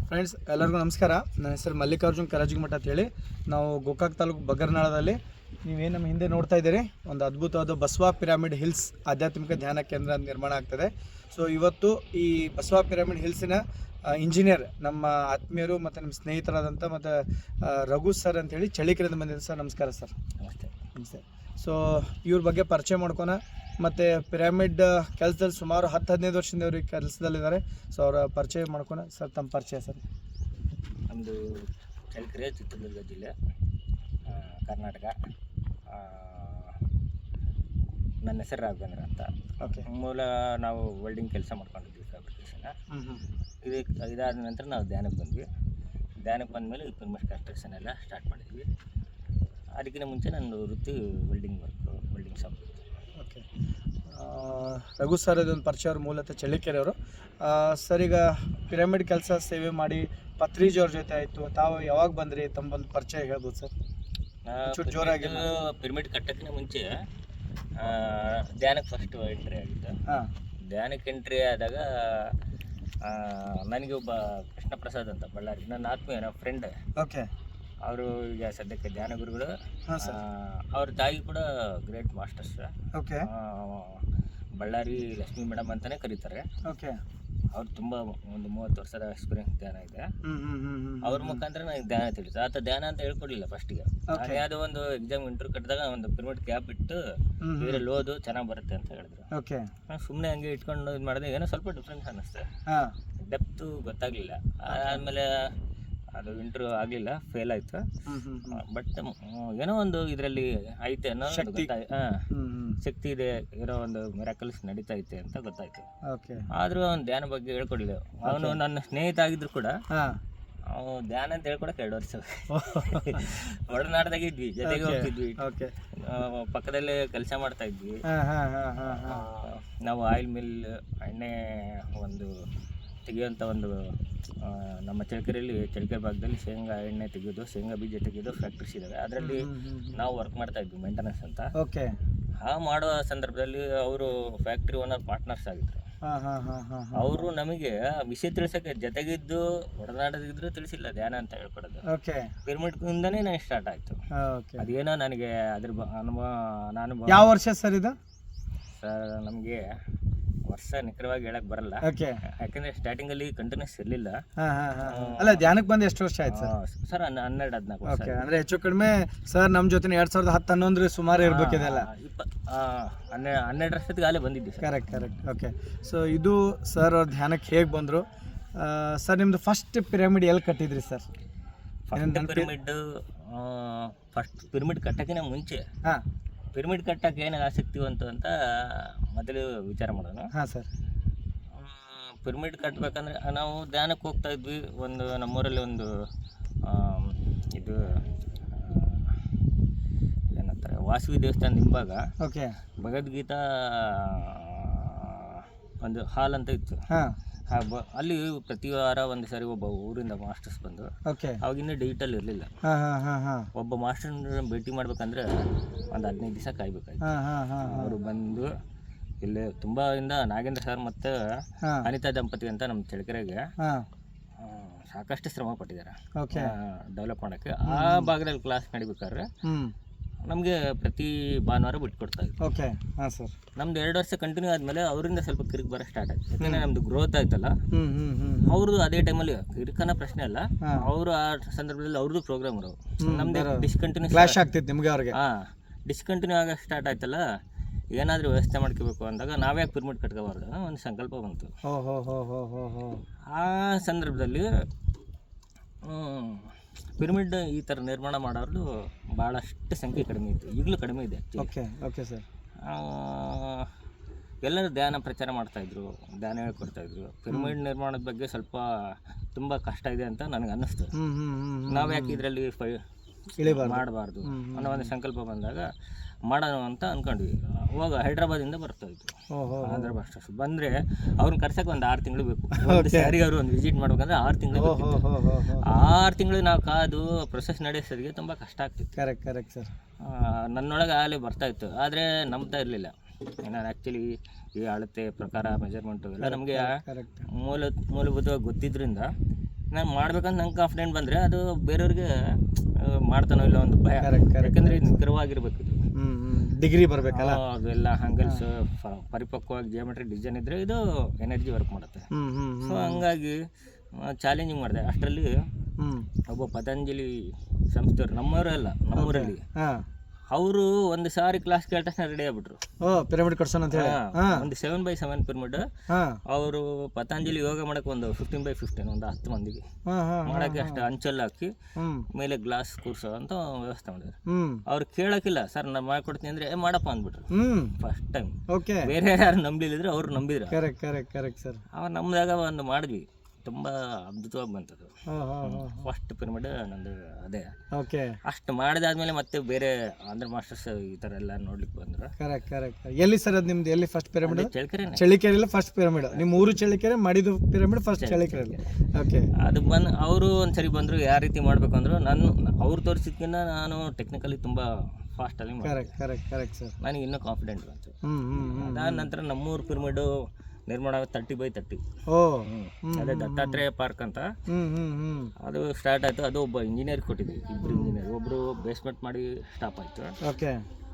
Friends ಎಲ್ಲರಿಗೂ ನಮಸ್ಕಾರ. ನನ್ನ ಹೆಸರು ಮಲ್ಲಿಕಾರ್ಜುನ್ ಕರಾಜಿಮಠ ಅಂತೇಳಿ. ನಾವು ಗೋಕಾಕ್ ತಾಲೂಕು ಬಗರ್ನಾಳದಲ್ಲಿ ನೀವೇನು ನಮ್ಮ ಹಿಂದೆ ನೋಡ್ತಾ ಇದ್ದೀರಿ, ಒಂದು ಅದ್ಭುತವಾದ ಬಸವ ಪಿರಾಮಿಡ್ ಹಿಲ್ಸ್ ಆಧ್ಯಾತ್ಮಿಕ ಧ್ಯಾನ ಕೇಂದ್ರ ನಿರ್ಮಾಣ ಆಗ್ತದೆ. ಸೊ ಇವತ್ತು ಈ ಬಸವ ಪಿರಾಮಿಡ್ ಹಿಲ್ಸಿನ ಇಂಜಿನಿಯರ್ ನಮ್ಮ ಆತ್ಮೀಯರು ಮತ್ತು ನಮ್ಮ ಸ್ನೇಹಿತರಾದಂಥ ಮತ್ತು ರಘು ಸರ್ ಅಂತೇಳಿ ಚಳ್ಳಕೆರೆಯಿಂದ ಬಂದಿದ್ದಾರೆ. ಸರ್ ನಮಸ್ಕಾರ. ಸರ್ ನಮಸ್ತೆ. ನಮಸ್ತೆ. ಸೊ ಇವ್ರ ಬಗ್ಗೆ ಪರಿಚಯ ಮಾಡ್ಕೊಳ ಮತ್ತು ಪಿರಾಮಿಡ್ ಕೆಲಸದಲ್ಲಿ ಸುಮಾರು 10-15 ವರ್ಷದಿಂದ ಅವ್ರಿಗೆ ಕೆಲಸದಲ್ಲಿದ್ದಾರೆ. ಸೊ ಅವರ ಪರಿಚಯ ಮಾಡ್ಕೊಳ. ಸರ್ ತಮ್ಮ ಪರಿಚಯ. ಸರ್ ನಮ್ಮದು ಚಳ್ಳಕೆರೆ, ಚಿತ್ರದುರ್ಗ ಜಿಲ್ಲೆ, ಕರ್ನಾಟಕ. ನನ್ನ ಹೆಸರು ರಾಘವೇಂದ್ರ ಅಂತ. ಓಕೆ. ಮೂಲ ನಾವು ವೆಲ್ಡಿಂಗ್ ಕೆಲಸ ಮಾಡ್ಕೊಂಡಿದ್ವಿ, ಫ್ಯಾಬ್ರಿಕೇಷನ್. ಇದಾದ ನಂತರ ನಾವು ಧ್ಯಾನಕ್ಕೆ ಬಂದ್ವಿ. ಧ್ಯಾನಕ್ಕೆ ಬಂದಮೇಲೆ ಪಿರಮಿಡ್ ಕನ್ಸ್ಟ್ರಕ್ಷನ್ ಎಲ್ಲ ಸ್ಟಾರ್ಟ್ ಮಾಡಿದ್ವಿ. ಅದಕ್ಕಿಂತ ಮುಂಚೆ ನನ್ನ ವೃತ್ತಿ welding shop. Okay. Raghu sir ಇದೊಂದು ಪರಿಚಯ. ಅವರು ಮೂಲತಃ ಚಳ್ಳಕೆರೆಯವರು. ಸರ್ ಈಗ ಪಿರಮಿಡ್ ಕೆಲಸ ಸೇವೆ ಮಾಡಿ ಪತ್ರಿಜಿ ಅವ್ರ ಜೊತೆ ಆಯಿತು, ತಾವು ಯಾವಾಗ ಬಂದ್ರಿ? ತಮ್ಮೊಂದು ಪರಿಚಯ ಹೇಳ್ಬೋದು ಸರ್? ಜೋರಾಗಿ. ಪಿರಮಿಡ್ ಕಟ್ಟೋಕ್ಕಿಂತ ಮುಂಚೆ ಧ್ಯಾನಕ್ಕೆ ಫಸ್ಟ್ ಎಂಟ್ರಿ ಆಗಿತ್ತು. ಧ್ಯಾನಕ್ಕೆ ಎಂಟ್ರಿ ಆದಾಗ ನನಗೆ ಒಬ್ಬ ಕೃಷ್ಣ ಪ್ರಸಾದ್ ಅಂತ ಬಳ್ಳಾರಿ, ನನ್ನ ಆತ್ಮೀಯ, ನನ್ನ ಫ್ರೆಂಡ್. ಓಕೆ. ಅವರು ಈಗ ಸದ್ಯಕ್ಕೆ ಧ್ಯಾನ ಗುರುಗಳು. ಅವ್ರ ತಾಯಿ ಕೂಡ great masters. Okay. Ballari Lakshmi madam ಅಂತಾನೆ ಕರೀತಾರೆ. ಓಕೆ. ಅವ್ರು ತುಂಬ ಒಂದು 30 ವರ್ಷದ ಎಕ್ಸ್ಪೀರಿಯನ್ಸ್ ಧ್ಯಾನ ಇದೆ. ಅವ್ರ ಮುಖಾಂತರ ನನಗೆ ಧ್ಯಾನ ತಿಳಿತು. ಆತ ಧ್ಯಾನ ಅಂತ ಹೇಳ್ಕೊಡ್ಲಿಲ್ಲ ಫಸ್ಟಿಗೆ. ನಾನು ಯಾವುದೋ ಒಂದು ಎಕ್ಸಾಮ್ ಇಂಟರ್ವ್ಯೂ ಕಟ್ಟಿದಾಗ ಒಂದು ಪಿರಮಿಡ್ ಕ್ಯಾಪ್ ಇಟ್ಟು ಇದರಲ್ಲಿ ಓದು ಚೆನ್ನಾಗಿ ಬರುತ್ತೆ ಅಂತ ಹೇಳಿದ್ರು. ಓಕೆ. ನಾನು ಸುಮ್ಮನೆ ಹಂಗೆ ಇಟ್ಕೊಂಡು ಇದು ಮಾಡಿದೆ. ಏನೋ ಸ್ವಲ್ಪ ಡಿಫ್ರೆನ್ಸ್ ಅನ್ನಿಸ್ತು. ಡೆಪ್ತು ಗೊತ್ತಾಗಲಿಲ್ಲ. ಆದಮೇಲೆ ಅದು ಇಂಟರ್ವ್ಯೂ ಆಗಲಿಲ್ಲ, ಫೇಲ್ ಆಯಿತು. ಬಟ್ ಏನೋ ಒಂದು ಇದರಲ್ಲಿ ಐತೆ ಅನ್ನೋ ಶಕ್ತಿ ಇದೆ, ಏನೋ ಒಂದು ಮಿರಾಕಲ್ಸ್ ನಡೀತಾ ಐತೆ ಅಂತ ಗೊತ್ತಾಯ್ತು. ಆದರೂ ಅವ್ನು ಧ್ಯಾನ ಬಗ್ಗೆ ಹೇಳ್ಕೊಡ್ಲಿಲ್ಲ. ಅವನು ನನ್ನ ಸ್ನೇಹಿತ ಆಗಿದ್ರು ಕೂಡ ಅವನು ಧ್ಯಾನ ಅಂತ ಹೇಳ್ಕೊಡಕ್ಕೆ 2 ವರ್ಷ ಒಡನಾಡ್ದಾಗ ಇದ್ವಿ, ಜೊತೆಗೆ ಹೋಗ್ತಿದ್ವಿ, ಪಕ್ಕದಲ್ಲೇ ಕೆಲಸ ಮಾಡ್ತಾ ಇದ್ವಿ. ನಾವು ಆಯಿಲ್ ಮಿಲ್, ಎಣ್ಣೆ ಒಂದು ತೆಗೆಯುವಂಥ ಒಂದು ನಮ್ಮ ಚಳ್ಳಕೆರೆ ಭಾಗದಲ್ಲಿ ಶೇಂಗಾ ಎಣ್ಣೆ ತೆಗೆಯೋದು, ಶೇಂಗಾ ಬೀಜ ತೆಗೆಯೋದು ಫ್ಯಾಕ್ಟ್ರೀಸ್ ಇದ್ದಾವೆ. ಅದರಲ್ಲಿ ನಾವು ವರ್ಕ್ ಮಾಡ್ತಾ ಇದ್ವಿ, ಮೇಂಟೆನೆನ್ಸ್ ಅಂತ. ಓಕೆ. ಮಾಡೋ ಸಂದರ್ಭದಲ್ಲಿ ಅವರು ಫ್ಯಾಕ್ಟ್ರಿ ಓನರ್ ಪಾರ್ಟ್ನರ್ಸ್ ಆಗಿದ್ರು. ಅವರು ನಮಗೆ ವಿಷಯ ತಿಳಿಸೋಕ್ಕೆ ಜೊತೆಗಿದ್ದು ಒಡನಾಡದಿದ್ರು ತಿಳಿಸಿಲ್ಲ ಧ್ಯಾನ ಅಂತ ಹೇಳ್ಕೊಡೋದು. ಪಿರಮಿಡ್ ಇಂದಾನೇ ನನಗೆ ಸ್ಟಾರ್ಟ್ ಆಯಿತು. ಅದೇನೋ ನನಗೆ ಅದ್ರ ಅನುಭವ. ನಾನು ಯಾವ ವರ್ಷ ಸರ್ ಇದು? ಸರ್ ನಮಗೆ ವರ್ಷ ನಿಖರವಾಗಿ ಹೇಳಕ್ ಬರಲ್ಲ, ಯಾಕಂದ್ರೆ ಸ್ಟಾರ್ಟಿಂಗ್ ಅಲ್ಲಿ ಕಂಟಿನ್ಯೂಸ್ ಇರಲಿಲ್ಲ. ಅಲ್ಲ, ಧ್ಯಾನಕ್ಕೆ ಬಂದು ಎಷ್ಟು ವರ್ಷ ಆಯ್ತು ಸರ್? ಸರ್ 12-14 ವರ್ಷ. ಅಂದ್ರೆ ಹೆಚ್ಚು ಕಡಿಮೆ ಸರ್ ನಮ್ಮ ಜೊತೆ 2010-11 ಸುಮಾರು ಇರ್ಬೇಕಿದೆಲ್ಲ. 12 ವರ್ಷದ ಕಾಲೇ ಬಂದಿದ್ವಿ. ಕರೆಕ್ಟ್. ಓಕೆ. ಸೊ ಇದು ಸರ್ ಅವ್ರ ಧ್ಯಾನಕ್ಕೆ ಹೇಗೆ ಬಂದರು? ಸರ್ ನಿಮ್ದು ಫಸ್ಟ್ ಪಿರಮಿಡ್ ಎಲ್ಲಿ ಕಟ್ಟಿದ್ರಿ ಸರ್? ಫಸ್ಟ್ ಪಿರಮಿಡ್ ಕಟ್ಟಕ್ಕಿಂತ ಮುಂಚೆ ಪಿರಮಿಡ್ ಕಟ್ಟಕ್ಕೆ ಏನಾಗ ಆಸಕ್ತಿ ಬಂತು ಅಂತ ಮೊದಲು ವಿಚಾರ ಮಾಡೋಣ. ಸರ್. ಪಿರಮಿಡ್ ಕಟ್ಟಬೇಕಂದ್ರೆ ನಾವು ಧ್ಯಾನಕ್ಕೆ ಹೋಗ್ತಾ ಇದ್ವಿ. ಒಂದು ನಮ್ಮೂರಲ್ಲಿ ಒಂದು ಇದು ಏನಂತಾರೆ, ವಾಸವಿ ದೇವಸ್ಥಾನ ಹಿಂಭಾಗ ಭಗವದ್ಗೀತಾ ಒಂದು ಹಾಲ್ ಅಂತ ಇತ್ತು. ಅಲ್ಲಿ ಪ್ರತಿ ವಾರ ಒಂದು ಸಾರಿ ಒಬ್ಬ ಊರಿಂದ ಮಾಸ್ಟರ್ಸ್ ಬಂದು, ಅವಾಗಿನ್ನೂ ಡಿಜಿಟಲ್ ಇರಲಿಲ್ಲ. ಒಬ್ಬ ಮಾಸ್ಟರ್ ಭೇಟಿ ಮಾಡ್ಬೇಕಂದ್ರೆ ಒಂದು 15 ದಿವಸ ಕಾಯ್ಬೇಕಾಯ್ತು. ಅವರು ಬಂದು ಇಲ್ಲಿ ತುಂಬಾ ನಾಗೇಂದ್ರ ಸರ್ ಮತ್ತು ಅನಿತಾ ದಂಪತಿ ಅಂತ ನಮ್ಮ ಚಳ್ಳಕೆರೆಗೆ ಸಾಕಷ್ಟು ಶ್ರಮ ಪಟ್ಟಿದ್ದಾರೆ ಡೆವಲಪ್ ಮಾಡೋಕ್ಕೆ. ಆ ಭಾಗದಲ್ಲಿ ಕ್ಲಾಸ್ ನಡಿಬೇಕಾದ್ರೆ ನಮಗೆ ಪ್ರತಿ ಭಾನುವಾರ ಬಿಟ್ಕೊಡ್ತಾ ಇದ್ವಿ. ನಮ್ದು 2 ವರ್ಷ ಕಂಟಿನ್ಯೂ ಆದಮೇಲೆ ಅವರಿಂದ ಸ್ವಲ್ಪ ಕಿರಿಕ್ ಬರೋ ಸ್ಟಾರ್ಟ್ ಆಯ್ತು. ಯಾಕಂದರೆ ನಮ್ದು ಗ್ರೋತ್ ಆಯ್ತಲ್ಲ. ಅವ್ರದ್ದು ಅದೇ ಟೈಮಲ್ಲಿ ಕಿರಿಕನ ಪ್ರಶ್ನೆ ಅಲ್ಲ, ಅವರು ಆ ಸಂದರ್ಭದಲ್ಲಿ ಅವ್ರದ್ದು ಪ್ರೋಗ್ರಾಮ್ ಅವರು. ನಮ್ದು ಡಿಸ್ಕಂಟಿನ್ಯೂ ಕ್ಲಾಶ್ ಆಗ್ತಿತ್ತು ನಿಮಗೆ ಅವ್ರಿಗೆ. ಡಿಸ್ಕಂಟಿನ್ಯೂ ಆಗೋ ಸ್ಟಾರ್ಟ್ ಆಯ್ತಲ್ಲ, ಏನಾದರೂ ವ್ಯವಸ್ಥೆ ಮಾಡ್ಕೋಬೇಕು ಅಂದಾಗ ನಾವ್ಯಾಕೆ ಪಿರಮಿಡ್ ಕಟ್ಕೋಬಾರ್ದು ಅನ್ನೋ ಒಂದು ಸಂಕಲ್ಪ ಬಂತು. ಆ ಸಂದರ್ಭದಲ್ಲಿ ಪಿರಮಿಡ್ ಈ ಥರ ನಿರ್ಮಾಣ ಮಾಡೋರು ಭಾಳಷ್ಟು ಸಂಖ್ಯೆ ಕಡಿಮೆ ಇತ್ತು. ಈಗಲೂ ಕಡಿಮೆ ಇದೆ. Okay sir. ಎಲ್ಲರೂ ಧ್ಯಾನ ಪ್ರಚಾರ ಮಾಡ್ತಾಯಿದ್ರು, ಧ್ಯಾನ ಹೇಳ್ಕೊಡ್ತಾಯಿದ್ರು. ಪಿರಮಿಡ್ ನಿರ್ಮಾಣದ ಬಗ್ಗೆ ಸ್ವಲ್ಪ ತುಂಬ ಕಷ್ಟ ಇದೆ ಅಂತ ನನಗೆ ಅನ್ನಿಸ್ತು. ನಾವು ಯಾಕೆ ಇದರಲ್ಲಿ ಮಾಡಬಾರ್ದು ಅನ್ನೋ ಒಂದು ಸಂಕಲ್ಪ ಬಂದಾಗ ಮಾಡೋಣ ಅಂತ ಅಂದ್ಕೊಂಡ್ವಿ. ಅವಾಗ ಹೈದ್ರಾಬಾದಿಂದ ಬರ್ತಾಯಿತ್ತು ಆಂಧ್ರ ಮಾಸ್ಟರ್ಸ್. ಬಂದರೆ ಅವ್ರನ್ನ ಕರ್ಸಕ್ಕೆ ಒಂದು 6 ತಿಂಗಳು ಬೇಕು. ಸ್ಯಾರಿಗೆ ಅವರು ಒಂದು ವಿಸಿಟ್ ಮಾಡ್ಬೇಕಂದ್ರೆ 6 ತಿಂಗಳು ಬೇಕಿತ್ತು. 6 ತಿಂಗಳು ನಾವು ಕಾದು ಪ್ರೊಸೆಸ್ ನಡೆಸೋದಕ್ಕೆ ತುಂಬ ಕಷ್ಟ ಆಗ್ತಿತ್ತು. Correct sir. ನನ್ನೊಳಗೆ ಆಗಲೇ ಬರ್ತಾಯಿತ್ತು, ಆದರೆ ನಂಬ್ತಾ ಇರಲಿಲ್ಲ. ನಾನು ಆ್ಯಕ್ಚುಲಿ ಈ ಅಳತೆ ಪ್ರಕಾರ ಮೆಜರ್ಮೆಂಟು ಎಲ್ಲ ನಮಗೆ ಕರೆಕ್ಟ್. ಮೂಲಭೂತವಾಗಿ ಗೊತ್ತಿದ್ದರಿಂದ ನಾನು ಮಾಡ್ಬೇಕಂತ ನಂಗೆ ಕಾನ್ಫಿಡೆಂಟ್ ಬಂದರೆ ಅದು ಬೇರೆಯವ್ರಿಗೆ ಮಾಡ್ತಾನೋ ಇಲ್ಲ ಒಂದು ಭಯ. ಯಾಕಂದರೆ ಇದು ನಿಖರವಾಗಿರ್ಬೇಕು ಇದು. ಡಿಗ್ರಿ ಬರಬೇಕಲ್ಲ, ಅವೆಲ್ಲ ಹ್ಯಾಂಗಲ್ಸ್ ಪರಿಪಕ್ವವಾಗಿ ಜಿಯೋಮೆಟ್ರಿ ಡಿಸೈನ್ ಇದ್ದರೆ ಇದು ಎನರ್ಜಿ ವರ್ಕ್ ಮಾಡುತ್ತೆ. ಸೊ ಹಂಗಾಗಿ ಚಾಲೆಂಜಿಂಗ್ ಮಾಡಿದೆ. ಅಷ್ಟರಲ್ಲಿ ಒಬ್ಬ ಪತಂಜಲಿ ಸಂಸ್ಥೆಯವರು ನಮ್ಮೂರಲ್ಲಿ ಅವರು ಒಂದು ಸಾರಿ ಕ್ಲಾಸ್ ಕೇಳಿದ ತಕ್ಷಣ ರೆಡಿ ಆಗ್ಬಿಟ್ರು. ಪಿರಮಿಡ್ ಕಟ್ಸೋಣ ಅಂತ ಹೇಳಿ ಒಂದು 7x7 ಪಿರಮಿಡ್ ಅವರು ಪತಂಜಲಿ ಯೋಗ ಮಾಡಕ್ಕೆ ಒಂದು 15x15 ಒಂದು 10 ಮಂದಿಗೆ ಮಾಡಕ್ಕೆ ಅಷ್ಟು ಅಂಚೆಲ್ಲ ಹಾಕಿ ಮೇಲೆ ಗ್ಲಾಸ್ ಕೂರ್ಸೋ ಅಂತ ವ್ಯವಸ್ಥೆ ಮಾಡಿದ್ರು. ಅವ್ರು ಕೇಳಕ್ಕಿಲ್ಲ, ಸರ್ ನಾನು ಮಾಡ್ಕೊಡ್ತೀನಿ ಅಂದ್ರೆ ಮಾಡಪ್ಪ ಅಂದ್ಬಿಟ್ರು ಫಸ್ಟ್ ಟೈಮ್. ಬೇರೆ ಯಾರು ನಂಬಲಿಲ್ಲದ್ರೆ ಅವ್ರು ನಂಬಿದ್ರು. ಸರ್ ಅವಾಗ ನಮ್ದಾಗ ಒಂದು ಮಾಡಿದ್ವಿ, ತುಂಬ ಅದ್ಭುತವಾಗಿ ಬಂತದು. ಫಸ್ಟ್ ಪಿರಮಿಡ್ ನಂದು ಅದೇ. ಅಷ್ಟು ಮಾಡಿದಾದ್ಮೇಲೆ ಮತ್ತೆ ಬೇರೆ ಆಂಧ್ರ ಮಾಸ್ಟರ್ಸ್ ಈ ಥರ ಎಲ್ಲ ನೋಡ್ಲಿಕ್ಕೆ ಬಂದ್ರು. ಎಲ್ಲಿ ಸರ್ ಅದು ನಿಮ್ದು? ಎಲ್ಲಿ first pyramid? Chalikere first pyramid. ನಿಮ್ಮ ಊರು ಚಳಿಕೆರೆ, ಮಾಡಿದ್ದು ಪಿರಮಿಡ್ ಫಸ್ಟ್ ಚಳಿಕೆರೆ. ಅದು ಬಂದು ಅವರು ಒಂದ್ಸರಿ ಬಂದರು, ಯಾವ ರೀತಿ ಮಾಡ್ಬೇಕು ಅಂದರು. ಅವ್ರು ತೋರಿಸಿದ್ಕಿಂತ ನಾನು ಟೆಕ್ನಿಕಲಿ ತುಂಬ ಫಾಸ್ಟಲ್ಲಿ ಸರ್ ನನಗೆ ಇನ್ನೂ ಕಾನ್ಫಿಡೆಂಟ್ ಬಂತು. ಅದಾದ ನಂತರ ನಮ್ಮೂರು ಪಿರಮಿಡು ನಿರ್ಮಾಣ 30x30. ಅದೇ ದತ್ತಾತ್ರೇಯ ಪಾರ್ಕ್ ಅಂತ ಅದು ಸ್ಟಾರ್ಟ್ ಆಯಿತು. ಅದು ಒಬ್ಬ ಇಂಜಿನಿಯರ್ ಕೊಟ್ಟಿದ್ವಿ, ಇಬ್ಬರು ಇಂಜಿನಿಯರ್. ಒಬ್ಬರು ಬೇಸ್ಮೆಂಟ್ ಮಾಡಿ ಸ್ಟಾಪ್ ಆಯಿತು.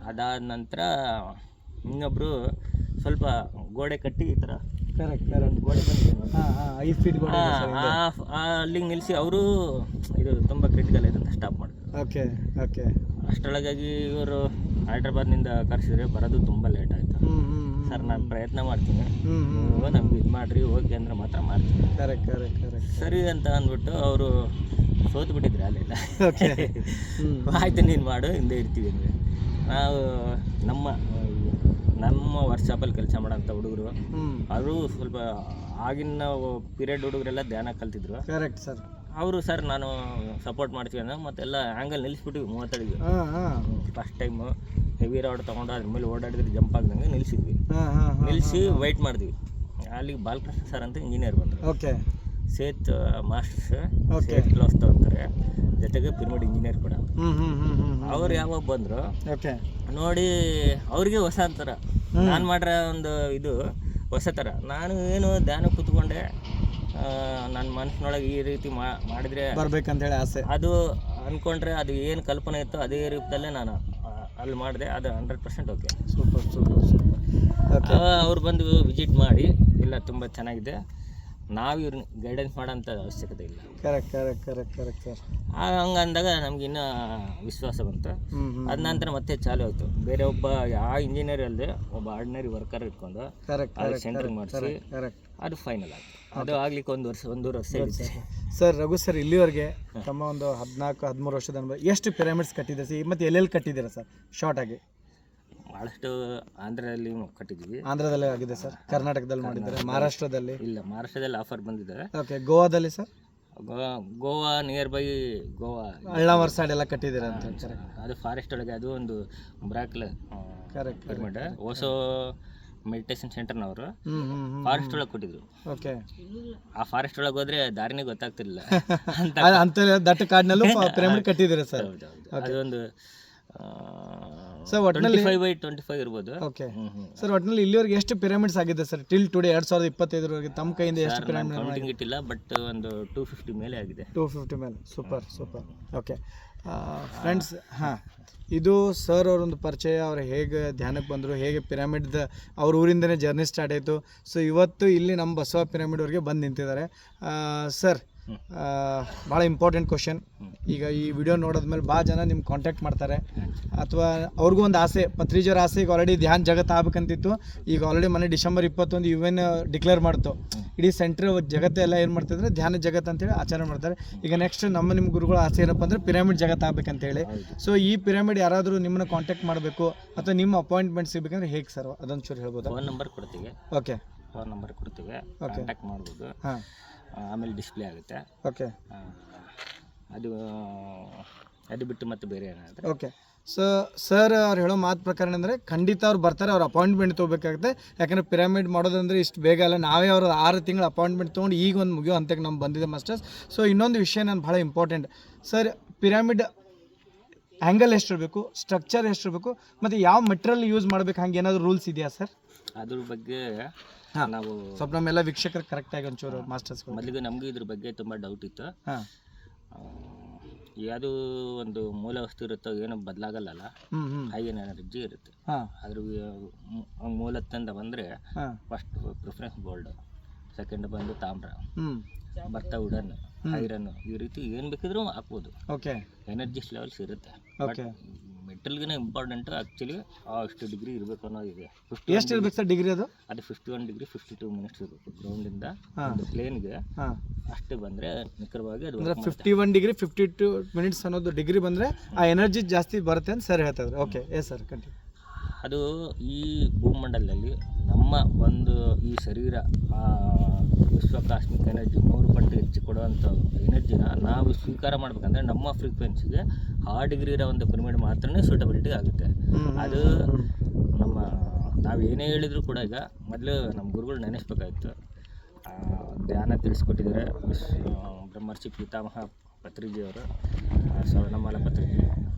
ಅದಾದ ನಂತರ ಇನ್ನೊಬ್ಬರು ಸ್ವಲ್ಪ ಗೋಡೆ ಕಟ್ಟಿ ಈ ಥರ ಗೋಡೆ ಬಂದಿದೆ ಅಲ್ಲಿಗೆ ನಿಲ್ಲಿಸಿ ಅವರು ಇದು ತುಂಬ ಕ್ರಿಟಿಕಲ್ ಇದೆ ಅಂತ ಸ್ಟಾಪ್ ಮಾಡಿದ್ರು. ಅಷ್ಟರೊಳಗಾಗಿ ಇವರು ಹೈದ್ರಾಬಾದ್ನಿಂದ ಕರೆಸಿದ್ರೆ ಬರೋದು ತುಂಬ ಲೇಟ್ ಆಯಿತು. ಸರ್ ನಾನು ಪ್ರಯತ್ನ ಮಾಡ್ತೀನಿ, ನಮ್ಗೆ ಇದು ಮಾಡಿರಿ ಓಕೆ ಅಂದ್ರೆ ಮಾತ್ರ ಮಾಡ್ತೀನಿ. ಸರಿ ಅಂತ ಅಂದ್ಬಿಟ್ಟು ಅವರು ಸೋತು ಬಿಟ್ಟಿದ್ರು ಅಲ್ಲೆಲ್ಲ. ಆಯ್ತು ನೀನು ಮಾಡು, ಹಿಂದೆ ಇರ್ತೀವಿ ಅಂದರೆ ನಾವು ನಮ್ಮ ವರ್ಕ್ಶಾಪಲ್ಲಿ ಕೆಲಸ ಮಾಡೋಂಥ ಹುಡುಗರು ಅವರು ಸ್ವಲ್ಪ ಆಗಿನ ಪೀರಿಯಡ್ ಹುಡುಗರೆಲ್ಲ ಧ್ಯಾನ ಕಲ್ತಿದ್ರು. ಸರ್ ಅವರು ಸರ್ ನಾನು ಸಪೋರ್ಟ್ ಮಾಡ್ತೀವಿ ಅನ್ನೋ ಮತ್ತೆಲ್ಲ ಆ್ಯಂಗಲ್ ನಿಲ್ಲಿಸ್ಬಿಟ್ಟಿವಿ 30 ಫಸ್ಟ್ ಟೈಮು. ಹೆವಿ ರಾಡ್ ತೊಗೊಂಡು ಅದ್ರ ಮೇಲೆ ಓಡಾಡಿದ್ರೆ ಜಂಪ್ ಆಗ್ದಂಗೆ ನಿಲ್ಲಿಸಿ ವೆಯ್ಟ್ ಮಾಡಿದ್ವಿ. ಅಲ್ಲಿಗೆ ಬಾಲಕೃಷ್ಣ ಸರ್ ಅಂತ ಇಂಜಿನಿಯರ್ ಬಂದರು. ಸೇತ್ ಮಾಸ್ಟರ್ಸ್ ಸೇತ್ ಕ್ಲಾಸ್ ತಗೊತಾರೆ, ಜೊತೆಗೆ ಪಿರಮಿಡ್ ಇಂಜಿನಿಯರ್ ಕೂಡ. ಅವ್ರು ಯಾವಾಗ ಬಂದರು ನೋಡಿ, ಅವ್ರಿಗೆ ಹೊಸ ಥರ, ನಾನು ಮಾಡಿರೋ ಒಂದು ಇದು ಹೊಸ ಥರ. ನಾನು ಏನು ಧ್ಯಾನ ಕೂತ್ಕೊಂಡೆ, ನನ್ನ ಮನಸ್ಸಿನೊಳಗೆ ಈ ರೀತಿ ಮಾಡಿದರೆ ಬರ್ಬೇಕಂತ ಹೇಳಿ ಆಸೆ. ಅದು ಅಂದ್ಕೊಂಡ್ರೆ ಅದು ಏನು ಕಲ್ಪನೆ ಇತ್ತು ಅದೇ ರೂಪದಲ್ಲೇ ನಾನು ಅಲ್ಲಿ ಮಾಡಿದೆ. ಅದು 100% ಓಕೆ. ಸೂಪರ್. ಅವ್ರು ಬಂದು ವಿಸಿಟ್ ಮಾಡಿ ಇಲ್ಲ ತುಂಬ ಚೆನ್ನಾಗಿದೆ, ನಾವು ಇವ್ರನ್ನ ಗೈಡೆನ್ಸ್ ಮಾಡೋಂಥ ಅವಶ್ಯಕತೆ ಇಲ್ಲ. Correct sir. ಹಂಗೆ ಅಂದಾಗ ನಮ್ಗೆ ಇನ್ನೂ ವಿಶ್ವಾಸ ಬಂತು. ಅದ ನಂತರ ಮತ್ತೆ ಚಾಲು ಆಯಿತು. ಬೇರೆ ಒಬ್ಬ ಯಾವ ಇಂಜಿನಿಯರ್ ಅಲ್ಲದೆ ಒಬ್ಬ ಆರ್ಡಿನರಿ ವರ್ಕರ್ ಇಟ್ಕೊಂಡು ಸೆಂಟ್ರಿಂಗ್ ಮಾಡಿಸಿ ಅದು ಫೈನಲ್ ಆಯಿತು. ಅದು ಆಗ್ಲಿಕ್ಕೆ ಒಂದೂವರೆ ವರ್ಷ ಇದೆ ಸರ್. ರಘು ಸರ್, ಇಲ್ಲಿವರೆಗೆ ತಮ್ಮ ಒಂದು 14-13 ವರ್ಷದ ಅನುಭವ ಎಷ್ಟು ಪಿರಮಿಡ್ಸ್ ಕಟ್ಟಿದ್ದೀರಾ ಮತ್ತು ಎಲ್ಲೆಲ್ಲಿ ಕಟ್ಟಿದ್ದೀರಾ ಸರ್? ಶಾರ್ಟ್ ಆಗಿ. ಭಾಳಷ್ಟು ಆಂಧ್ರದಲ್ಲಿ ಕಟ್ಟಿದ್ವಿ. ಆಂಧ್ರದಲ್ಲಿ ಆಗಿದೆ ಸರ್. ಕರ್ನಾಟಕದಲ್ಲಿ ಮಾಡಿದ್ದಾರೆ? ಮಹಾರಾಷ್ಟ್ರದಲ್ಲಿ ಇಲ್ಲ, ಮಹಾರಾಷ್ಟ್ರದಲ್ಲಿ ಆಫರ್ ಬಂದಿದೆ. ಗೋವಾದಲ್ಲಿ sir? Goa near by Goa ಅಳ್ಳಾವರ್ ಸೈಡ್ ಎಲ್ಲ ಕಟ್ಟಿದ್ದೀರಾ ಅಂತ ಹೇಳ್ತಾರೆ. ಅದು ಫಾರೆಸ್ಟ್ ಒಳಗೆ, ಅದು ಒಂದು ಬ್ರಾಕ್ಲ ಪಿರಮಿಡ್. ಹೊಸ ಮೆಡಿಟೇಷನ್ ಸೆಂಟರ್ನವರು ಫಾರೆಸ್ಟ್ ಒಳಗೆ ಕೊಟ್ಟಿದ್ರು. ಆ ಫಾರೆಸ್ಟ್ ಒಳಗೆ ಹೋದ್ರೆ ದಾರಿನೇ ಗೊತ್ತಾಗ್ತಿರ್ಲಿಲ್ಲ ಅಂತ ದಟ್ಟ ಕಾಡಿನಲ್ಲೂ ಪಿರಮಿಡ್ ಕಟ್ಟಿದ್ದೀರಾ ಸರ್? ಅದೊಂದು ಸರ್ ಒಟ್ಟಿನಲ್ಲಿ 25x25 ಇರ್ಬೋದು. ಸರ್ ಒಟ್ಟಿನಲ್ಲಿ ಇಲ್ಲಿವರೆಗೆ ಎಷ್ಟು ಪಿರಮಿಡ್ಸ್ ಆಗಿದೆ ಸರ್ ಟಿಲ್ ಟುಡೇ 2025 ತಮ್ಮ ಕೈಯಿಂದ ಎಷ್ಟು ಪಿರಮಿಡ್? ಕೌಂಟಿಂಗ್ ಇಟ್ಟಿಲ್ಲ, ಬಟ್ ಒಂದು 250 ಮೇಲೆ ಆಗಿದೆ. 250 ಮೇಲೆ. ಸೂಪರ್. ಓಕೆ ಫ್ರೆಂಡ್ಸ್, ಇದು ಸರ್ ಅವರೊಂದು ಪರಿಚಯ. ಅವ್ರು ಹೇಗೆ ಧ್ಯಾನಕ್ಕೆ ಬಂದರು, ಹೇಗೆ ಪಿರಮಿಡ್ದ ಅವ್ರ ಊರಿಂದನೇ ಜರ್ನಿ ಸ್ಟಾರ್ಟ್ ಆಯಿತು. ಸೊ ಇವತ್ತು ಇಲ್ಲಿ ನಮ್ಮ ಬಸವ ಪಿರಮಿಡ್ವರೆಗೆ ಬಂದು ನಿಂತಿದ್ದಾರೆ. ಸರ್, ಭಾಳ ಇಂಪಾರ್ಟೆಂಟ್ ಕ್ವಶನ್. ಈಗ ಈ ವಿಡಿಯೋ ನೋಡಿದ್ಮೇಲೆ ಭಾಳ ಜನ ನಿಮ್ಗೆ ಕಾಂಟ್ಯಾಕ್ಟ್ ಮಾಡ್ತಾರೆ, ಅಥವಾ ಅವ್ರಿಗೂ ಒಂದು ಆಸೆ, ಪತ್ರಿಜರ ಆಸೆ. ಈಗ ಆಲ್ರೆಡಿ ಧ್ಯಾನ ಜಗತ್ತು ಆಗ್ಬೇಕಂತಿತ್ತು. ಈಗ ಆಲ್ರೆಡಿ ಮೊನ್ನೆ ಡಿಸೆಂಬರ್ 21 UN ಡಿಕ್ಲೇರ್ ಮಾಡ್ತು. ಇಡೀ ಸೆಂಟ್ರ್ ಜಗತ್ತೆಲ್ಲ ಏನು ಮಾಡ್ತಿದ್ರೆ ಧ್ಯಾನ ಜಗತ್ತು ಅಂತೇಳಿ ಆಚರಣೆ ಮಾಡ್ತಾರೆ. ಈಗ ನೆಕ್ಸ್ಟ್ ನಿಮ್ಮ ಗುರುಗಳ ಆಸೆ ಏನಪ್ಪ ಅಂದರೆ ಪಿರಮಿಡ್ ಜಗತ್ತು ಆಗ್ಬೇಕಂತೇಳಿ. ಸೊ ಈ ಪಿರಮಿಡ್ ಯಾರಾದರೂ ನಿಮ್ಮನ್ನ ಕಾಂಟ್ಯಾಕ್ಟ್ ಮಾಡಬೇಕು ಅಥವಾ ನಿಮ್ಮ ಅಪಾಯಿಂಟ್ಮೆಂಟ್ ಸಿಗಬೇಕಂದ್ರೆ ಹೇಗೆ ಸರ್? ಅದೊಂದು ಚೂರು ಹೇಳ್ಬೋದು? ಫೋನ್ ನಂಬರ್ ಕೊಡ್ತೀವಿ. ಫೋನ್ ನಂಬರ್ ಕೊಡ್ತೀವಿ, ಕಾಂಟ್ಯಾಕ್ಟ್ ಮಾಡ್ಬೋದು. ಆಮೇಲೆ ಡಿಸ್ಪ್ಲೇ ಆಗುತ್ತೆ. ಅದು ಬಿಟ್ಟು ಮತ್ತೆ ಬೇರೆ ಏನಾಗುತ್ತೆ. ಸೊ ಸರ್ ಅವ್ರು ಹೇಳೋ ಮಾತು ಪ್ರಕಾರ ಅಂದರೆ ಖಂಡಿತ ಅವ್ರು ಬರ್ತಾರೆ, ಅವ್ರು ಅಪಾಯಿಂಟ್ಮೆಂಟ್ ತೊಗೋಬೇಕಾಗುತ್ತೆ. ಯಾಕಂದರೆ ಪಿರಮಿಡ್ ಮಾಡೋದಂದ್ರೆ ಇಷ್ಟು ಬೇಗ ಅಲ್ಲ. ನಾವೇ ಅವ್ರ 6 ತಿಂಗಳು ಅಪಾಯಿಂಟ್ಮೆಂಟ್ ತೊಗೊಂಡು ಈಗ ಒಂದು ಮುಗಿಯೋ ಹಂತಕ್ಕೆ ನಮ್ಗೆ ಬಂದಿದೆ ಮಾಸ್ಟರ್ಸ್. ಸೊ ಇನ್ನೊಂದು ವಿಷಯ ನಾನು ಭಾಳ ಇಂಪಾರ್ಟೆಂಟ್ ಸರ್, ಪಿರಮಿಡ್ ಆ್ಯಂಗಲ್ ಎಷ್ಟಿರಬೇಕು, ಸ್ಟ್ರಕ್ಚರ್ ಎಷ್ಟಿರಬೇಕು, ಮತ್ತು ಯಾವ ಮೆಟೀರಿಯಲ್ ಯೂಸ್ ಮಾಡ್ಬೇಕು, ಹಂಗೆ ಏನಾದರೂ ರೂಲ್ಸ್ ಇದೆಯಾ ಸರ್? ಅದ್ರ ಬಗ್ಗೆ ನಾವು ಸ್ವಲ್ಪ ನಮ್ಮೆಲ್ಲ ವೀಕ್ಷಕರು ಕರೆಕ್ಟಾಗಿ ಒಂಚೂರು ಮಾಸ್ಟರ್ಸ್ ಮೊದಲಿಗೆ ನಮಗೂ ಇದ್ರ ಬಗ್ಗೆ ತುಂಬ ಡೌಟ್ ಇತ್ತು. ಹಾಂ, ಯಾವುದು ಒಂದು ಮೂಲ ವಸ್ತು ಇರುತ್ತೋ ಏನು ಬದಲಾಗಲ್ಲ, ಹೈ ಎನರ್ಜಿ ಇರುತ್ತೆ. ಅದ್ರ ಮೂಲದಿಂದ ಬಂದರೆ ಫಸ್ಟ್ ಪ್ರಿಫರೆನ್ಸ್ ಗೋಲ್ಡ್, ಸೆಕೆಂಡ್ ಬಂದು ತಾಮ್ರ, ಬರ್ತಾ ವುಡನ್, ಐರನ್, ಈ ರೀತಿ ಏನು ಬೇಕಿದ್ರೂ ಹಾಕ್ಬೋದು. ಓಕೆ, ಎನರ್ಜಿಸ್ ಲೆವೆಲ್ಸ್ ಇರುತ್ತೆ. ಓಕೆ, ಮೆಟಲ್ಗಿನ ಇಂಪಾರ್ಟೆಂಟ್ ಆ್ಯಕ್ಚುಲಿ ಅಷ್ಟು ಡಿಗ್ರಿ ಇರಬೇಕು ಅನ್ನೋದಿದೆ. ಎಷ್ಟು ಇರ್ಬೇಕು ಸರ್ ಡಿಗ್ರಿ? ಅದು 51 ಡಿಗ್ರಿ 52 ಮಿನಿಟ್ಸ್ ಇರಬೇಕು ಗ್ರೌಂಡಿಂದ ಒಂದು ಪ್ಲೇನ್ಗೆ. ಅಷ್ಟು ಬಂದರೆ ನಿಖರವಾಗಿ ಅದು 51 ಡಿಗ್ರಿ 52 ಮಿನಿಟ್ಸ್ ಅನ್ನೋದು ಡಿಗ್ರಿ ಬಂದರೆ ಆ ಎನರ್ಜಿ ಜಾಸ್ತಿ ಬರುತ್ತೆ ಅಂತ ಸರ್ ಹೇಳ್ತಾ ಇದ್ದಾರೆ. Okay, yes sir, continue. ಅದು ಈ ಭೂಮಂಡಲದಲ್ಲಿ ನಮ್ಮ ಒಂದು ಈ ಶರೀರ ವಿಶ್ವಕಾಸ್ಮಿಕ್ ಎನರ್ಜಿ 3 ಪಟ್ಟು ಹೆಚ್ಚು ಕೊಡುವಂಥ ಎನರ್ಜಿನ ನಾವು ಸ್ವೀಕಾರ ಮಾಡ್ಬೇಕಂದ್ರೆ ನಮ್ಮ ಫ್ರೀಕ್ವೆನ್ಸಿಗೆ ಆ ಡಿಗ್ರಿ ಇರೋ ಒಂದು ಪಿರಮಿಡ್ ಮಾತ್ರನೇ ಸೂಟಬಿಲಿಟಿ ಆಗುತ್ತೆ. ಅದು ನಮ್ಮ ನಾವು ಏನೇ ಹೇಳಿದ್ರು ಕೂಡ ಈಗ ಮೊದಲು ನಮ್ಮ ಗುರುಗಳು ನೆನೆಸ್ಬೇಕಾಗಿತ್ತು. ಧ್ಯಾನ ತಿಳಿಸ್ಕೊಟ್ಟಿದ್ದಾರೆ ಬ್ರಹ್ಮರ್ಷಿ ಪಿತಾಮಹ ಪತ್ರಿಜಿಯವರು, ಸ್ವರ್ಣಮಾಲ ಪತ್ರಿಜಿ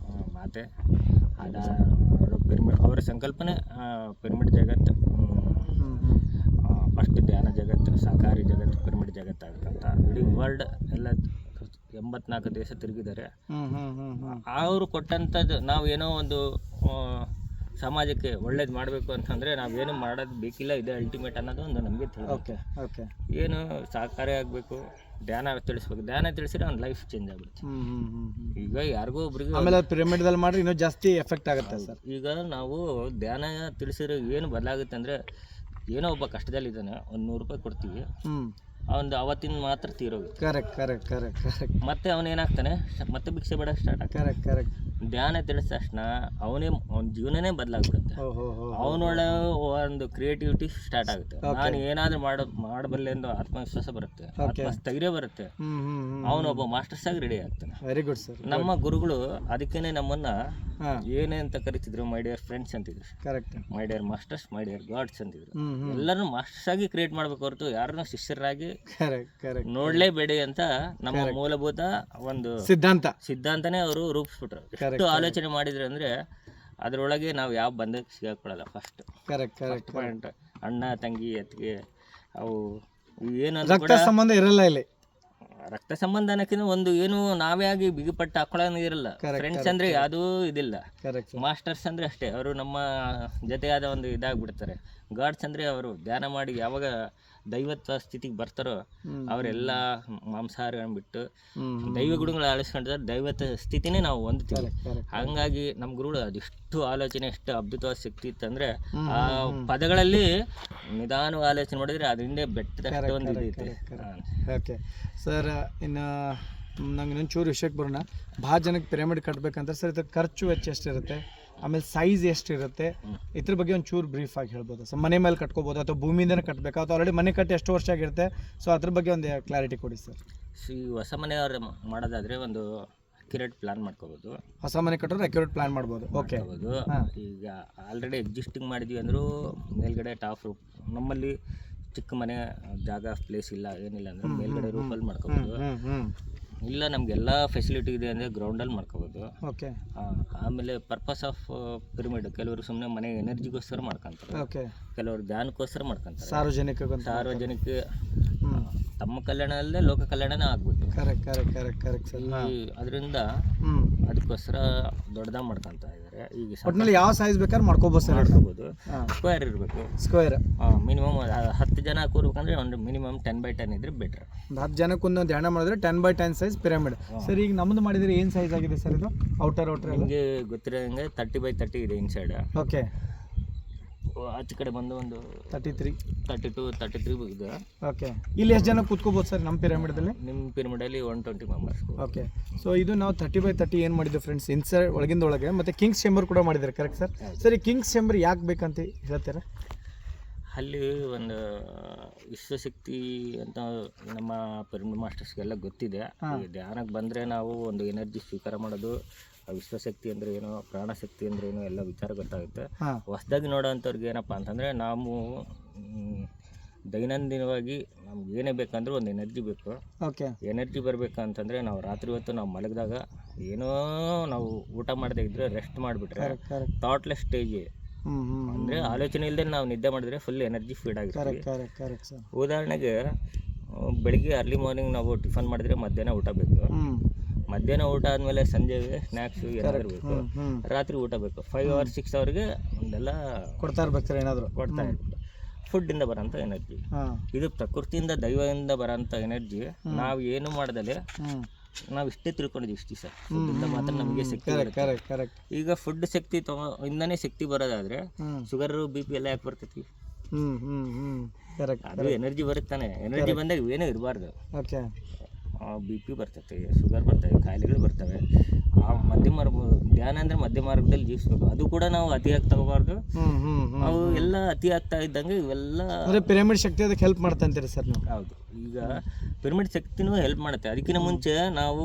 ಮಾತೆ. ಪಿರಮಿಡ್ ಅವರ ಸಂಕಲ್ಪನೆ ಪಿರಮಿಡ್ ಜಗತ್ತು, ಫಸ್ಟ್ ಧ್ಯಾನ ಜಗತ್ತು, ಸಾಕಾರಿ ಜಗತ್ತು, ಪಿರಮಿಡ್ ಜಗತ್ತು ಆಗುತ್ತಂತ. ಇಡೀ ವರ್ಲ್ಡ್ ಎಲ್ಲ 84 ದೇಶ ತಿರುಗಿದ್ದಾರೆ. ಅವರು ಕೊಟ್ಟಂಥದ್ದು ನಾವು ಏನೋ ಒಂದು ಸಮಾಜಕ್ಕೆ ಒಳ್ಳೇದು ಮಾಡಬೇಕು ಅಂತಂದರೆ ನಾವೇನು ಮಾಡೋದು ಬೇಕಿಲ್ಲ, ಇದೆ ಅಲ್ಟಿಮೇಟ್ ಅನ್ನೋದು ಒಂದು ನಮಗೆ ತಿಳಿಯುತ್ತೆ. ಓಕೆ, ಏನು ಸಾಕಾರಿ ಆಗಬೇಕು, ಧ್ಯಾನ ತಿಳಿಸ್ಬೇಕು. ಧ್ಯಾನ ತಿಳಿಸಿದ್ರೆ ಒಂದು ಲೈಫ್ ಚೇಂಜ್ ಆಗುತ್ತೆ. ಈಗ ಯಾರಿಗೋ ಒಬ್ರಿಗೆ ಆಮೇಲೆ ಪಿರಮಿಡ್ದಲ್ಲಿ ಮಾಡ್ರೆ ಇನ್ನೂ ಜಾಸ್ತಿ ಎಫೆಕ್ಟ್ ಆಗುತ್ತೆ ಸರ್. ಈಗ ನಾವು ಧ್ಯಾನ ತಿಳಿಸಿದ್ರೆ ಏನು ಬದಲಾಗುತ್ತೆ ಅಂದರೆ, ಏನೋ ಒಬ್ಬ ಕಷ್ಟದಲ್ಲಿದ್ದಾನೆ, ಒಂದು 100 ರೂಪಾಯಿ ಕೊಡ್ತೀವಿ, ಅವನು ಅವತ್ತಿನ ಮಾತ್ರ ತೀರೋಗುತ್ತೆ. ಕರೆಕ್ಟ್. ಮತ್ತೆ ಅವನೇನಾಗ್ತಾನೆ, ಮತ್ತೆ ಭಿಕ್ಷೆ ಬೇಡ ಸ್ಟಾರ್ಟ್ ಆಗ್ತಾನೆ. ಕರೆಕ್ಟ್. ಧ್ಯಾನ ತಿಳಿಸಿದ ತಕ್ಷಣ ಅವನ ಜೀವನನೇ ಬದಲಾಗ್ಬಿಡುತ್ತೆ. ಅವನೊಳ ಒಂದು ಕ್ರಿಯೇಟಿವಿಟಿ ಸ್ಟಾರ್ಟ್ ಆಗುತ್ತೆ. ನಾನು ಏನಾದರೂ ಮಾಡಬಲ್ಲೆ ಎಂದು ಆತ್ಮವಿಶ್ವಾಸ ಬರುತ್ತೆ, ಆತ್ಮಸ್ಥೈರ್ಯ ಬರುತ್ತೆ. ಅವನೊಬ್ಬ ಮಾಸ್ಟರ್ಸ್ ಆಗಿ ರೆಡಿ ಆಗ್ತಾನೆ. Very good sir. ನಮ್ಮ ಗುರುಗಳು ಅದಕ್ಕೇನೆ ನಮ್ಮನ್ನ ಏನೇ ಅಂತ ಕರಿತಿದ್ರು, ಮೈ ಡಿಯರ್ ಫ್ರೆಂಡ್ಸ್ ಅಂತಿದ್ರು. Correct. My dear masters, my dear God's ಅಂತಿದ್ರು. ಎಲ್ಲರೂ ಮಾಸ್ಟರ್ಸ್ ಆಗಿ ಕ್ರಿಯೇಟ್ ಮಾಡ್ಬೇಕು ಹೊರತು ಯಾರನ್ನೂ ಶಿಷ್ಯರಾಗಿ ನೋಡ್ಲೇಬೇಡಿ ಅಂತ ನಮ್ಮ ಮೂಲಭೂತ ಒಂದು ಸಿದ್ಧಾಂತನೇ ಅವರು ರೂಪಿಸ್ಬಿಟ್ರು. ಎಷ್ಟು ಆಲೋಚನೆ ಮಾಡಿದ್ರು ಅಂದ್ರೆ ಅದರೊಳಗೆ ನಾವು ಯಾವ ಬಂಧಕ್ಕೆ ಸಿಗಾಕೊಳ್ಳಲ್ಲ. ಫಸ್ಟ್ ಪಾಯಿಂಟ್, ಅಣ್ಣ ತಂಗಿ ಅತ್ತಿಗೆ ಅವು ಏನು ರಕ್ತ ಸಂಬಂಧ ಇರಲ್ಲ ಇಲ್ಲಿ. ರಕ್ತ ಸಂಬಂಧ ಅನ್ನೋಕ್ಕಿಂತ ಒಂದು ಏನು ನಾವೇ ಆಗಿ ಬಿಗಿಪಟ್ಟು ಹಾಕೊಳ್ಳೋದು ಇರಲ್ಲ. ಫ್ರೆಂಡ್ಸ್ ಅಂದ್ರೆ ಯಾವುದೂ ಇದಿಲ್ಲ. ಮಾಸ್ಟರ್ಸ್ ಅಂದ್ರೆ ಅಷ್ಟೇ, ಅವರು ನಮ್ಮ ಜೊತೆಯಾದ ಒಂದು ಇದಾಗ್ಬಿಡ್ತಾರೆ. ಗಾಡ್ಸ್ ಅಂದ್ರೆ ಅವರು ಧ್ಯಾನ ಮಾಡಿ ಯಾವಾಗ ದೈವತ್ವ ಸ್ಥಿತಿಗೆ ಬರ್ತಾರೋ ಅವರೆಲ್ಲ ಮಾಂಸಾಹಾರಗಳನ್ನು ಬಿಟ್ಟು ದೈವ ಗುಣಗಳು ಅಳಿಸ್ಕೊಂಡಿದ್ದಾರೆ. ದೈವತ್ವ ಸ್ಥಿತಿನೇ ನಾವು ಹೊಂದ್ತೀವಿ. ಹಂಗಾಗಿ ನಮ್ಮ ಗುರುಗಳು ಅದೆಷ್ಟು ಆಲೋಚನೆ, ಎಷ್ಟು ಅದ್ಭುತವಾದ ಶಕ್ತಿ ಇತ್ತಂದ್ರೆ ಆ ಪದಗಳಲ್ಲಿ ನಿಧಾನ ಆಲೋಚನೆ ಮಾಡಿದ್ರೆ ಅದ್ರ ಹಿಂದೆ ಬೆಟ್ಟದಷ್ಟು ಒಂದು ಇದೈತೆ. ಓಕೆ ಸರ್, ಇನ್ನು ನಂಗೆ ಇನ್ನೊಂಚೂರು ವಿಷಯಕ್ಕೆ ಬರೋಣ. ಭಾಳ ಜನಕ್ಕೆ ಪಿರಮಿಡ್ ಕಟ್ಟಬೇಕಂತ ಸರ್, ಇದಕ್ಕೆ ಖರ್ಚು ವೆಚ್ಚ ಎಷ್ಟಿರುತ್ತೆ, ಆಮೇಲೆ ಸೈಜ್ ಎಷ್ಟಿರುತ್ತೆ, ಇದ್ರ ಬಗ್ಗೆ ಒಂಚೂರು ಬ್ರೀಫ್ ಆಗಿ ಹೇಳ್ಬೋದು. ಸೊ ಮನೆ ಮೇಲೆ ಕಟ್ಕೋಬೋದು ಅಥವಾ ಭೂಮಿಯಿಂದನೇ ಕಟ್ಟಬೇಕಾ ಅಥವಾ ಆಲ್ರೆಡಿ ಮನೆ ಕಟ್ಟಿ ಎಷ್ಟು ವರ್ಷ ಆಗಿರುತ್ತೆ? ಸೊ ಅದ್ರ ಬಗ್ಗೆ ಒಂದು ಕ್ಲಾರಿಟಿ ಕೊಡಿ ಸರ್. ಈ ಹೊಸ ಮನೆಯವ್ರು ಮಾಡೋದಾದರೆ ಒಂದು ಅಕ್ಯುರೇಟ್ ಪ್ಲಾನ್ ಮಾಡ್ಕೋಬೋದು. ಹೊಸ ಮನೆ ಕಟ್ಟೋರು ಅಕ್ಯುರೇಟ್ ಪ್ಲಾನ್ ಮಾಡ್ಬೋದು. ಓಕೆ. ಈಗ ಆಲ್ರೆಡಿ ಎಕ್ಸಿಸ್ಟಿಂಗ್ ಮಾಡಿದ್ವಿ ಅಂದರೂ ಮೇಲ್ಗಡೆ ಟಾಪ್ ರೂಫ್, ನಮ್ಮಲ್ಲಿ ಚಿಕ್ಕ ಮನೆ ಜಾಗ ಪ್ಲೇಸ್ ಇಲ್ಲ ಏನಿಲ್ಲ ಅಂದರೆ ಮೇಲ್ಗಡೆ ರೂಫಲ್ಲಿ ಮಾಡ್ಕೋಬೋದು. ಇಲ್ಲ ನಮಗೆಲ್ಲ ಫೆಸಿಲಿಟಿ ಇದೆ ಅಂದರೆ ಗ್ರೌಂಡಲ್ಲಿ ಮಾಡ್ಕೋಬೋದು. ಓಕೆ. ಆಮೇಲೆ ಪರ್ಪಸ್ ಆಫ್ ಪಿರಮಿಡ್, ಕೆಲವರು ಸುಮ್ಮನೆ ಮನೆ ಎನರ್ಜಿಗೋಸ್ಕರ ಮಾಡ್ಕೊತಾರೆ. ಓಕೆ. ಕೆಲವರು ಧ್ಯಾನಕ್ಕೋಸ್ಕರ ಮಾಡ್ಕೊತಾರೆ. ಸಾರ್ವಜನಿಕ ತಮ್ಮ ಕಲ್ಯಾಣ ಅಲ್ಲದೆ ಲೋಕ ಕಲ್ಯಾಣನೇ ಆಗ್ಬೇಕು. Correct sir. ಅದರಿಂದ ಅದಕ್ಕೋಸ್ಕರ ದೊಡ್ಡದಾಗಿ ಮಾಡ್ಕೊತಾ ಇದ್ದಾರೆ. ಈಗ ಒಟ್ಟಿನಲ್ಲಿ ಯಾವ ಸೈಜ್ ಬೇಕಾದ್ರೆ ಮಾಡ್ಕೋಬೋದು ಸರ್. ಸ್ಕ್ವೇರ್ ಇರಬೇಕು. ಮಿನಿಮಮ್ 10 ಜನ ಕೂರ್ಬೇಕಂದ್ರೆ ಒಂದು ಮಿನಿಮಮ್ 10x10 ಇದ್ರೆ ಬೆಟರ್. 10 ಜನಕ್ಕೆ ಒಂದು ಧ್ಯಾನ ಮಾಡಿದ್ರೆ 10x10 ಸೈಜ್ ಪಿರಮಿಡ್. ಸರ್ ಈಗ ನಮ್ಮದು ಮಾಡಿದ್ರೆ ಏನು ಸೈಜ್ ಆಗಿದೆ ಸರ್ ಇದು? ಔಟರ್ ನಿಮಗೆ ಗೊತ್ತಿರೋಂಗೆ 30x30 ಇದೆ ಇನ್ಸೈಡ್. ಓಕೆ. ಆಚೆ ಕಡೆ ಬಂದು ಒಂದು 32 ಇದೆ. ಓಕೆ. ಇಲ್ಲಿ ಎಷ್ಟು ಜನ ಕೂತ್ಕೋಬೋದು ಸರ್ ನಮ್ಮ ಪಿರಮಿಡಲ್ಲಿ? ನಿಮ್ಮ ಪಿರಮಿಡಲ್ಲಿ 120 ಮೆಂಬರ್ಸ್. ಓಕೆ. ಸೊ ಇದು ನಾವು 30x30 ಏನು ಮಾಡಿದ್ವಿ ಫ್ರೆಂಡ್ಸ್, ಇನ್ಸೈಡ್ ಒಳಗೆ ಮತ್ತು ಕಿಂಗ್ಸ್ ಚೇಂಬರ್ ಕೂಡ ಮಾಡಿದ್ದಾರೆ. Correct sir. ಸರ್ ಈ ಕಿಂಗ್ಸ್ ಚೇಂಬರ್ ಯಾಕೆ ಬೇಕಂತ ಹೇಳ್ತೀರಾ? ಅಲ್ಲಿ ಒಂದು ವಿಶ್ವಶಕ್ತಿ ಅಂತ ನಮ್ಮ ಪಿರಮಿಡ್ ಮಾಸ್ಟರ್ಸ್ಗೆಲ್ಲ ಗೊತ್ತಿದೆ. ಧ್ಯಾನಕ್ಕೆ ಬಂದರೆ ನಾವು ಒಂದು ಎನರ್ಜಿ ಸ್ವೀಕಾರ ಮಾಡೋದು, ವಿಶ್ವಶಕ್ತಿ ಅಂದ್ರೆ ಏನು, ಪ್ರಾಣಶಕ್ತಿ ಅಂದ್ರೆ ಏನು, ಎಲ್ಲ ವಿಚಾರ ಗೊತ್ತಾಗುತ್ತೆ. ಹೊಸದಾಗಿ ನೋಡೋವಂಥವ್ರಿಗೆ ಏನಪ್ಪ ಅಂತಂದರೆ, ನಾವು ದೈನಂದಿನವಾಗಿ ನಮ್ಗೆ ಏನೇ ಬೇಕಂದ್ರೂ ಒಂದು ಎನರ್ಜಿ ಬೇಕು. ಓಕೆ. ಎನರ್ಜಿ ಬರಬೇಕಂತಂದರೆ ನಾವು ರಾತ್ರಿ ಹೊತ್ತು ನಾವು ಮಲಗಿದಾಗ ಏನೋ ನಾವು ಊಟ ಮಾಡದೇ ಇದ್ದರೆ ರೆಸ್ಟ್ ಮಾಡಿಬಿಟ್ರೆ ಥಾಟ್ಲೆಸ್ ಸ್ಟೇಜ್ ಅಂದರೆ ಆಲೋಚನೆ ಇಲ್ಲದೆ ನಾವು ನಿದ್ದೆ ಮಾಡಿದ್ರೆ ಫುಲ್ ಎನರ್ಜಿ ಫೀಡ್ ಆಗಿರುತ್ತೆ. ಉದಾಹರಣೆಗೆ ಬೆಳಿಗ್ಗೆ ಅರ್ಲಿ ಮಾರ್ನಿಂಗ್ ನಾವು ಟಿಫನ್ ಮಾಡಿದ್ರೆ ಮಧ್ಯಾಹ್ನ ಊಟ ಬೇಕು, ಮಧ್ಯಾಹ್ನ ಊಟ ಆದಮೇಲೆ ಸಂಜೆಗೆ ಸ್ನ್ಯಾಕ್ಸು ಏನಾದರೂ ಬೇಕು, ರಾತ್ರಿ ಊಟ ಬೇಕು. 5 hours 6 hours ಒಂದೆಲ್ಲ ಕೊಡ್ತಾ ಇರ್ಬೇಕು ಏನಾದರೂ ಕೊಡ್ತಾ ಇರ್ಬೇಕು. ಫುಡ್ಡಿಂದ ಬರೋಂಥ ಎನರ್ಜಿ ಇದು, ಪ್ರಕೃತಿಯಿಂದ ದೈವದಿಂದ ಬರೋಂಥ ಎನರ್ಜಿ. ನಾವು ಏನು ಮಾಡ್ದಲೆ ನಾವು ಇಷ್ಟೇ ತಿಳ್ಕೊಂಡಿದ್ದೀವಿ ಇಷ್ಟು ದಿವಸ, ಫುಡ್ಡಿಂದ ಮಾತ್ರ ನಮಗೆ ಶಕ್ತಿ ಬರುತ್ತೆ. ಈಗ ಫುಡ್ ಶಕ್ತಿ ಇಂದನೇ ಶಕ್ತಿ ಬರೋದಾದ್ರೆ ಶುಗರು ಬಿ ಪಿ ಎಲ್ಲ ಯಾಕೆ ಬರ್ತೈತಿ? ಅದು ಎನರ್ಜಿ ಬರುತ್ತಾನೆ. ಎನರ್ಜಿ ಬಂದಾಗ ಏನೂ ಇರಬಾರ್ದು. ಬಿ ಪಿ ಬರ್ತೈತೆ, ಶುಗರ್ ಬರ್ತವೆ, ಕಾಯಿಲೆಗಳು ಬರ್ತವೆ. ಧ್ಯಾನ ಅಂದರೆ ಮಧ್ಯ ಮಾರ್ಗದಲ್ಲಿ ಜೀವಿಸ್ಬೇಕು. ಅದು ಕೂಡ ನಾವು ಅತಿಯಾಗಿ ತಗೋಬಾರ್ದು. ಅವು ಎಲ್ಲ ಅತಿ ಆಗ್ತಾ ಇದ್ದಂಗೆ ಇವೆಲ್ಲ ಪಿರಮಿಡ್ ಶಕ್ತಿ ಅದಕ್ಕೆ ಹೆಲ್ಪ್ ಮಾಡ್ತಾ ಅಂತೀರಿ ಸರ್ ನೀವು? ಹೌದು. ಈಗ ಪಿರಮಿಡ್ ಶಕ್ತಿನೂ ಹೆಲ್ಪ್ ಮಾಡುತ್ತೆ. ಅದಕ್ಕಿಂತ ಮುಂಚೆ ನಾವು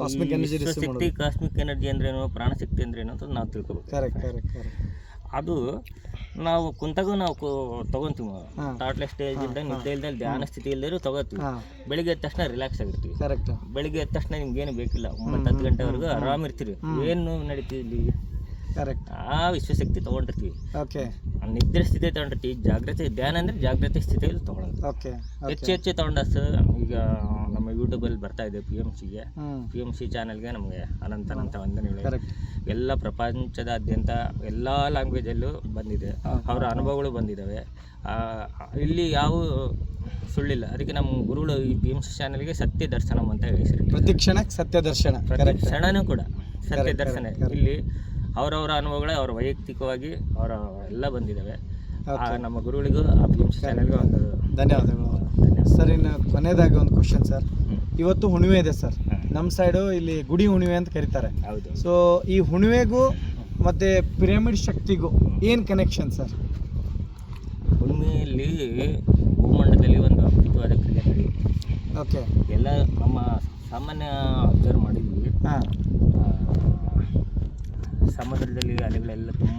ಕಾಸ್ಮಿಕ್ ಎನರ್ಜಿ ಶಕ್ತಿ, ಕಾಸ್ಮಿಕ್ ಎನರ್ಜಿ ಅಂದ್ರೇನು, ಪ್ರಾಣಶಕ್ತಿ ಅಂದ್ರೇನು ಅಂತ ನಾವು ತಿಳ್ಕೊಬೇಕು. ಅದು ನಾವು ಕುಂತಾಗ ನಾವು ತಗೊಂತೀವಿ. ಥಾಟ್ಲೆಸ್ ಸ್ಟೇಜ್ ಇಂದ ನಿದ್ದೆ ಇಲ್ದ ಧ್ಯಾನ ಸ್ಥಿತಿ ಇಲ್ಲರೂ ತಗೋತೀವಿ. ಬೆಳಿಗ್ಗೆ ಎದ್ದ ತಕ್ಷಣ ರಿಲ್ಯಾಕ್ಸ್ ಆಗಿರ್ತೀವಿ. ಬೆಳಿಗ್ಗೆ ಎದ್ದ ತಕ್ಷಣ ನಿಮ್ಗೆ ಏನು ಬೇಕಿಲ್ಲ, 9-10 ಗಂಟೆವರೆಗೂ ಆರಾಮ್ ಇರ್ತೀರಿ. ಏನು ನಡೀತೀವಿ ಇಲ್ಲಿ, ಆ ವಿಶ್ವಶಕ್ತಿ ತಗೊಂಡಿರ್ತೀವಿ. ನಿದ್ರೆ ಸ್ಥಿತಿ ತಗೊಂಡಿರ್ತೀವಿ. ಜಾಗ್ರತೆ ಧ್ಯಾನ ಅಂದರೆ ಜಾಗ್ರತೆ ಸ್ಥಿತಿಯಲ್ಲಿ ತಗೊಳ್ಳೋದು. ಹೆಚ್ಚು ತಗೊಂಡಾಸ ಈಗ ನಮ್ಮ ಯೂಟ್ಯೂಬಲ್ಲಿ ಬರ್ತಾ ಇದೆ PMC ಚಾನಲ್ಗೆ ನಮಗೆ ಅನಂತ ವಂದನೆಗಳು. ಎಲ್ಲ ಪ್ರಪಂಚದಾದ್ಯಂತ ಎಲ್ಲ ಲ್ಯಾಂಗ್ವೇಜಲ್ಲೂ ಬಂದಿದೆ, ಅವರ ಅನುಭವಗಳು ಬಂದಿದ್ದಾವೆ. ಇಲ್ಲಿ ಯಾವ ಸುಳ್ಳಿಲ್ಲ. ಅದಕ್ಕೆ ನಮ್ಮ ಗುರುಗಳು ಈ PMC ಚಾನಲ್ಗೆ ಸತ್ಯ ದರ್ಶನಂ ಅಂತ ಹೆಸರು. ಪ್ರತಿ ಕ್ಷಣಕ್ಕೆ ಸತ್ಯ ದರ್ಶನ, ಪ್ರತಿ ಕ್ಷಣನೂ ಕೂಡ ಸತ್ಯ ದರ್ಶನ. ಇಲ್ಲಿ ಅವರವರ ಅನುಭವಗಳೇ ಅವರ ವೈಯಕ್ತಿಕವಾಗಿ ಅವರ ಎಲ್ಲ ಬಂದಿದ್ದಾವೆ. ನಮ್ಮ ಗುರುಗಳಿಗೂ ಆ PMC ಚಾನಲ್ಗೆ ಒಂದು ಧನ್ಯವಾದಗಳು ಸರ್. ಇನ್ನು ಕೊನೆಯದಾಗಿ ಒಂದು ಕ್ವಶನ್ ಸರ್. ಇವತ್ತು ಹುಣ್ಣಿಮೆ ಇದೆ ಸರ್, ನಮ್ಮ ಸೈಡು ಇಲ್ಲಿ ಗುಡಿ ಹುಣ್ಣಿಮೆ ಅಂತ ಕರೀತಾರೆ. ಹೌದು. ಸೊ ಈ ಹುಣ್ಣಿಮೆಗೂ ಮತ್ತು ಪಿರಮಿಡ್ ಶಕ್ತಿಗೂ ಏನು ಕನೆಕ್ಷನ್ ಸರ್? ಹುಣ್ಣಿಮೆಯಲ್ಲಿ ಭೂಮಂಡಲದಲ್ಲಿ ಒಂದು ಅದ್ಭುತವಾದ ಕ್ರಿಯೆ ನಡೆಯುತ್ತೆ. ಎಲ್ಲ ನಮ್ಮ ಸಾಮಾನ್ಯ ಅಬ್ಸರ್ವ್ ಮಾಡಿದ್ವಿ. ಸಮುದ್ರದಲ್ಲಿ ಅಲೆಗಳೆಲ್ಲ ತುಂಬ